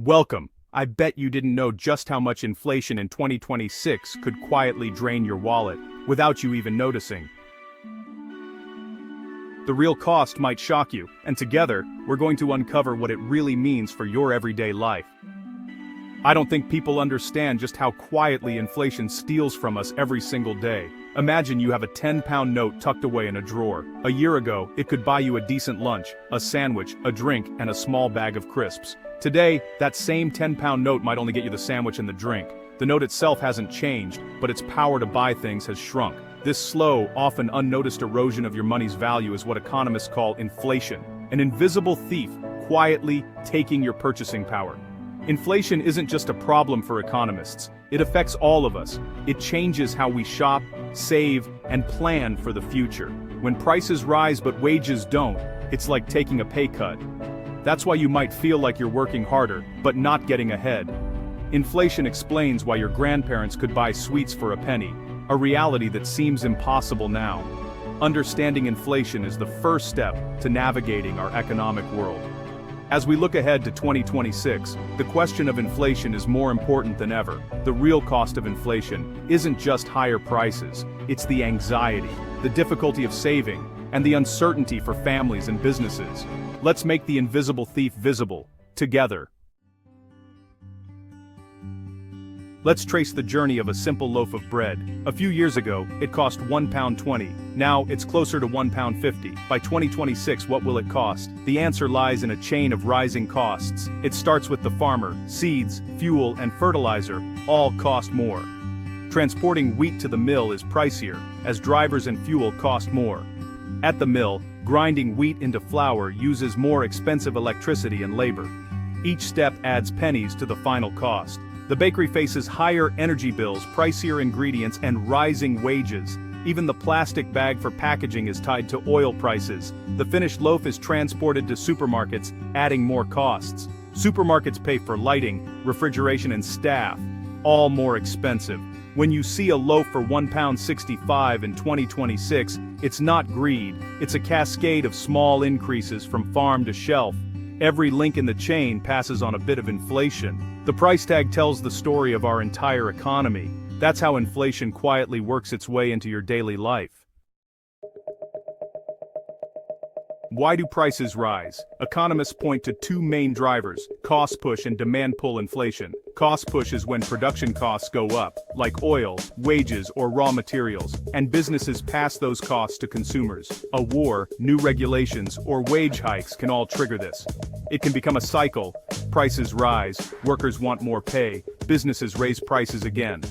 Welcome. I bet you didn't know just how much inflation in 2026 could quietly drain your wallet, without you even noticing. The real cost might shock you, and together, we're going to uncover what it really means for your everyday life. I don't think people understand just how quietly inflation steals from us every single day. Imagine you have a 10-pound note tucked away in a drawer. A year ago, it could buy you a decent lunch, a sandwich, a drink, and a small bag of crisps. Today, that same 10-pound note might only get you the sandwich and the drink. The note itself hasn't changed, but its power to buy things has shrunk. This slow, often unnoticed erosion of your money's value is what economists call inflation, an invisible thief quietly taking your purchasing power. Inflation isn't just a problem for economists, it affects all of us. It changes how we shop, save, and plan for the future. When prices rise but wages don't, it's like taking a pay cut. That's why you might feel like you're working harder, but not getting ahead. Inflation explains why your grandparents could buy sweets for a penny, a reality that seems impossible now. Understanding inflation is the first step to navigating our economic world. As we look ahead to 2026, the question of inflation is more important than ever. The real cost of inflation isn't just higher prices, it's the anxiety, the difficulty of saving, and the uncertainty for families and businesses. Let's make the invisible thief visible, together. Let's trace the journey of a simple loaf of bread. A few years ago, it cost £1.20. Now, it's closer to £1.50. By 2026, what will it cost? The answer lies in a chain of rising costs. It starts with the farmer. Seeds, fuel, and fertilizer all cost more. Transporting wheat to the mill is pricier, as drivers and fuel cost more. At the mill, grinding wheat into flour uses more expensive electricity and labor. Each step adds pennies to the final cost. The bakery faces higher energy bills, pricier ingredients, and rising wages. Even the plastic bag for packaging is tied to oil prices. The finished loaf is transported to supermarkets, adding more costs. Supermarkets pay for lighting, refrigeration, and staff, all more expensive. When you see a loaf for £1.65 in 2026, it's not greed, it's a cascade of small increases from farm to shelf. Every link in the chain passes on a bit of inflation. The price tag tells the story of our entire economy. That's how inflation quietly works its way into your daily life. Why do prices rise? Economists point to two main drivers: cost push and demand pull inflation. Cost push is when production costs go up, like oil, wages, or raw materials, and businesses pass those costs to consumers. A war, new regulations, or wage hikes can all trigger this. It can become a cycle. Prices rise, workers want more pay, businesses raise prices again.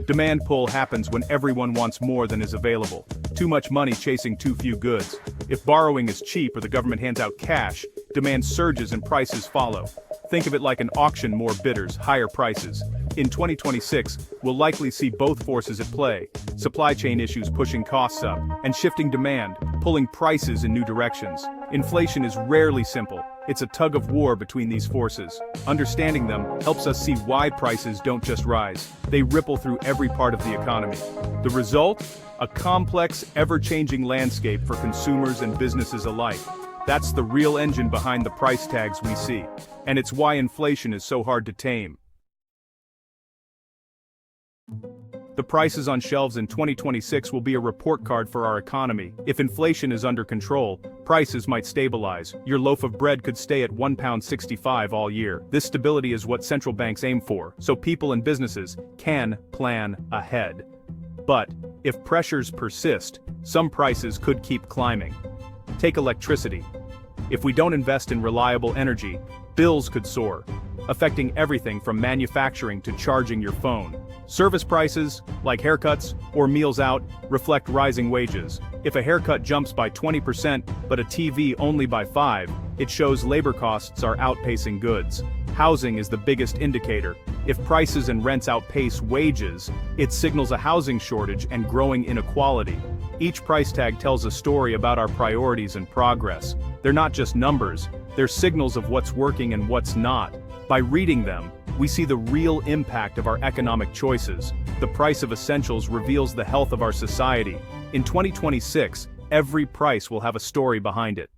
Demand pull happens when everyone wants more than is available. Too much money chasing too few goods. If borrowing is cheap or the government hands out cash, demand surges and prices follow. Think of it like an auction: more bidders, higher prices. In 2026, we'll likely see both forces at play: supply chain issues pushing costs up, and shifting demand, pulling prices in new directions. Inflation is rarely simple. It's a tug of war between these forces. Understanding them helps us see why prices don't just rise. They ripple through every part of the economy. The result? A complex, ever-changing landscape for consumers and businesses alike. That's the real engine behind the price tags we see. And it's why inflation is so hard to tame. The prices on shelves in 2026 will be a report card for our economy. If inflation is under control, prices might stabilize. Your loaf of bread could stay at £1.65 all year. This stability is what central banks aim for, so people and businesses can plan ahead. But if pressures persist, some prices could keep climbing. Take electricity. If we don't invest in reliable energy, bills could soar, affecting everything from manufacturing to charging your phone. Service prices, like haircuts or meals out, reflect rising wages. If a haircut jumps by 20% but a TV only by 5%, it shows labor costs are outpacing goods. Housing is the biggest indicator. If prices and rents outpace wages, it signals a housing shortage and growing inequality. Each price tag tells a story about our priorities and progress. They're not just numbers, they're signals of what's working and what's not. By reading them, we see the real impact of our economic choices. The price of essentials reveals the health of our society. In 2026, every price will have a story behind it.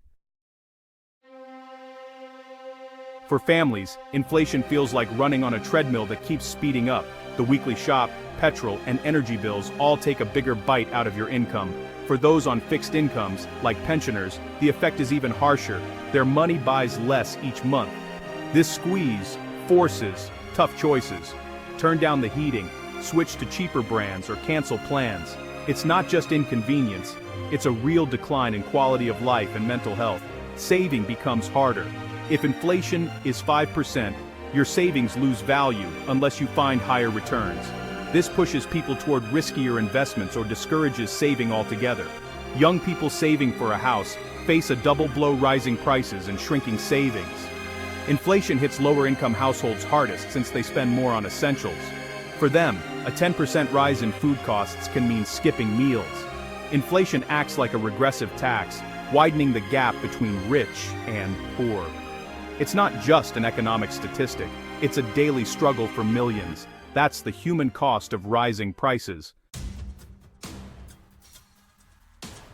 For families, inflation feels like running on a treadmill that keeps speeding up. The weekly shop, petrol, and energy bills all take a bigger bite out of your income. For those on fixed incomes, like pensioners, the effect is even harsher. Their money buys less each month. This squeeze forces tough choices. Turn down the heating, switch to cheaper brands, or cancel plans. It's not just inconvenience, it's a real decline in quality of life and mental health. Saving becomes harder. If inflation is 5%, your savings lose value unless you find higher returns. This pushes people toward riskier investments or discourages saving altogether. Young people saving for a house face a double blow: rising prices and shrinking savings. Inflation hits lower-income households hardest since they spend more on essentials. For them, a 10% rise in food costs can mean skipping meals. Inflation acts like a regressive tax, widening the gap between rich and poor. It's not just an economic statistic, it's a daily struggle for millions. That's the human cost of rising prices.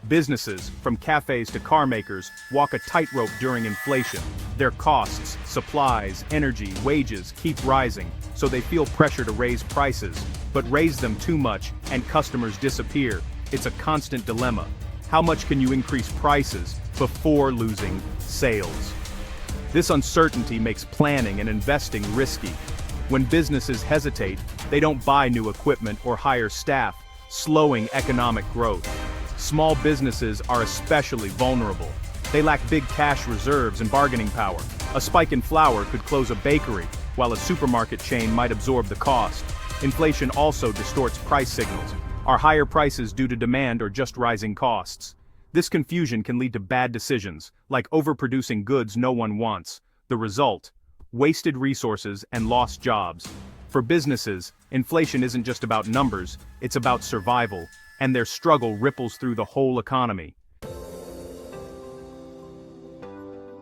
Businesses, from cafes to car makers, walk a tightrope during inflation. Their costs, supplies, energy, wages keep rising, so they feel pressure to raise prices. But raise them too much, and customers disappear. It's a constant dilemma. How much can you increase prices before losing sales? This uncertainty makes planning and investing risky. When businesses hesitate, they don't buy new equipment or hire staff, slowing economic growth. Small businesses are especially vulnerable. They lack big cash reserves and bargaining power. A spike in flour could close a bakery, while a supermarket chain might absorb the cost. Inflation also distorts price signals. Are higher prices due to demand or just rising costs? This confusion can lead to bad decisions, like overproducing goods no one wants. The result: wasted resources and lost jobs. For businesses, inflation isn't just about numbers, it's about survival, and their struggle ripples through the whole economy.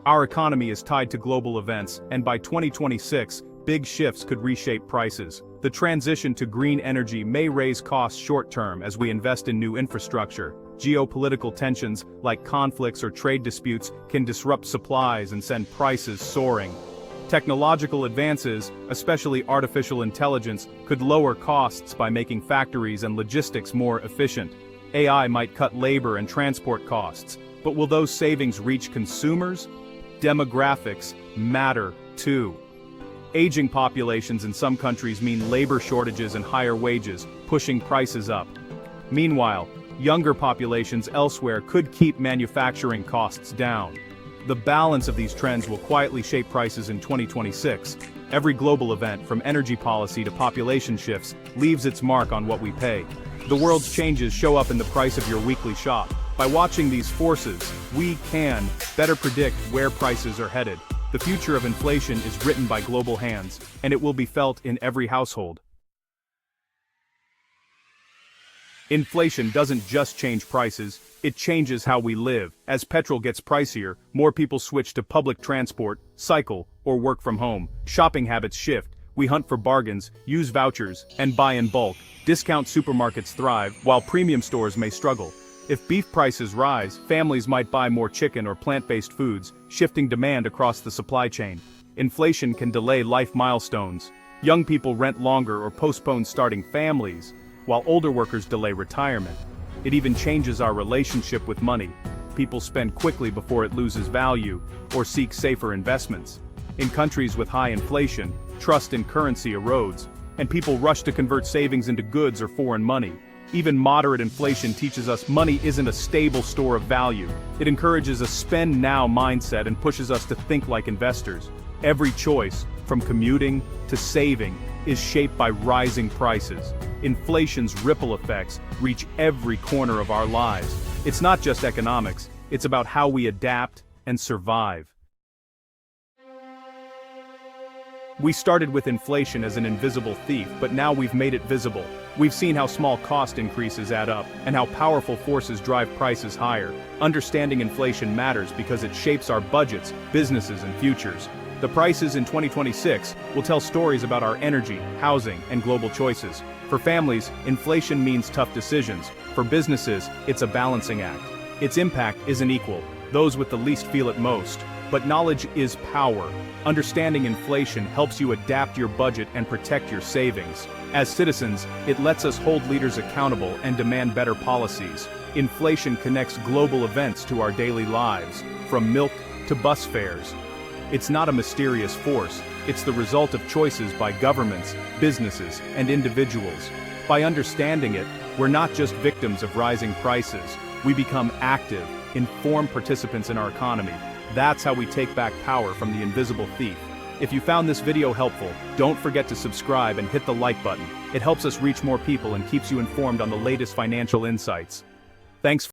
Our economy is tied to global events, and by 2026, big shifts could reshape prices. The transition to green energy may raise costs short-term as we invest in new infrastructure. Geopolitical tensions, like conflicts or trade disputes, can disrupt supplies and send prices soaring. Technological advances, especially artificial intelligence, could lower costs by making factories and logistics more efficient. AI might cut labor and transport costs, but will those savings reach consumers? Demographics matter too. Aging populations in some countries mean labor shortages and higher wages, pushing prices up. Meanwhile, younger populations elsewhere could keep manufacturing costs down. The balance of these trends will quietly shape prices in 2026. Every global event, from energy policy to population shifts, leaves its mark on what we pay. The world's changes show up in the price of your weekly shop. By watching these forces, we can better predict where prices are headed. The future of inflation is written by global hands, and it will be felt in every household. Inflation doesn't just change prices, it changes how we live. As petrol gets pricier, more people switch to public transport, cycle, or work from home. Shopping habits shift. We hunt for bargains, use vouchers, and buy in bulk. Discount supermarkets thrive, while premium stores may struggle. If beef prices rise, families might buy more chicken or plant-based foods, shifting demand across the supply chain. Inflation can delay life milestones. Young people rent longer or postpone starting families, while older workers delay retirement. It even changes our relationship with money. People spend quickly before it loses value, or seek safer investments. In countries with high inflation, trust in currency erodes, and people rush to convert savings into goods or foreign money. Even moderate inflation teaches us money isn't a stable store of value. It encourages a spend-now mindset and pushes us to think like investors. Every choice, from commuting to saving, is shaped by rising prices. Inflation's ripple effects reach every corner of our lives. It's not just economics, it's about how we adapt and survive. We started with inflation as an invisible thief, but now we've made it visible. We've seen how small cost increases add up, and how powerful forces drive prices higher. Understanding inflation matters because it shapes our budgets, businesses, and futures. The prices in 2026 will tell stories about our energy, housing, and global choices. For families, inflation means tough decisions. For businesses, it's a balancing act. Its impact isn't equal. Those with the least feel it most. But knowledge is power. Understanding inflation helps you adapt your budget and protect your savings. As citizens, it lets us hold leaders accountable and demand better policies. Inflation connects global events to our daily lives, from milk to bus fares. It's not a mysterious force, it's the result of choices by governments, businesses, and individuals. By understanding it, we're not just victims of rising prices, we become active, informed participants in our economy. That's how we take back power from the invisible thief. If you found this video helpful, don't forget to subscribe and hit the like button. It helps us reach more people and keeps you informed on the latest financial insights. Thanks.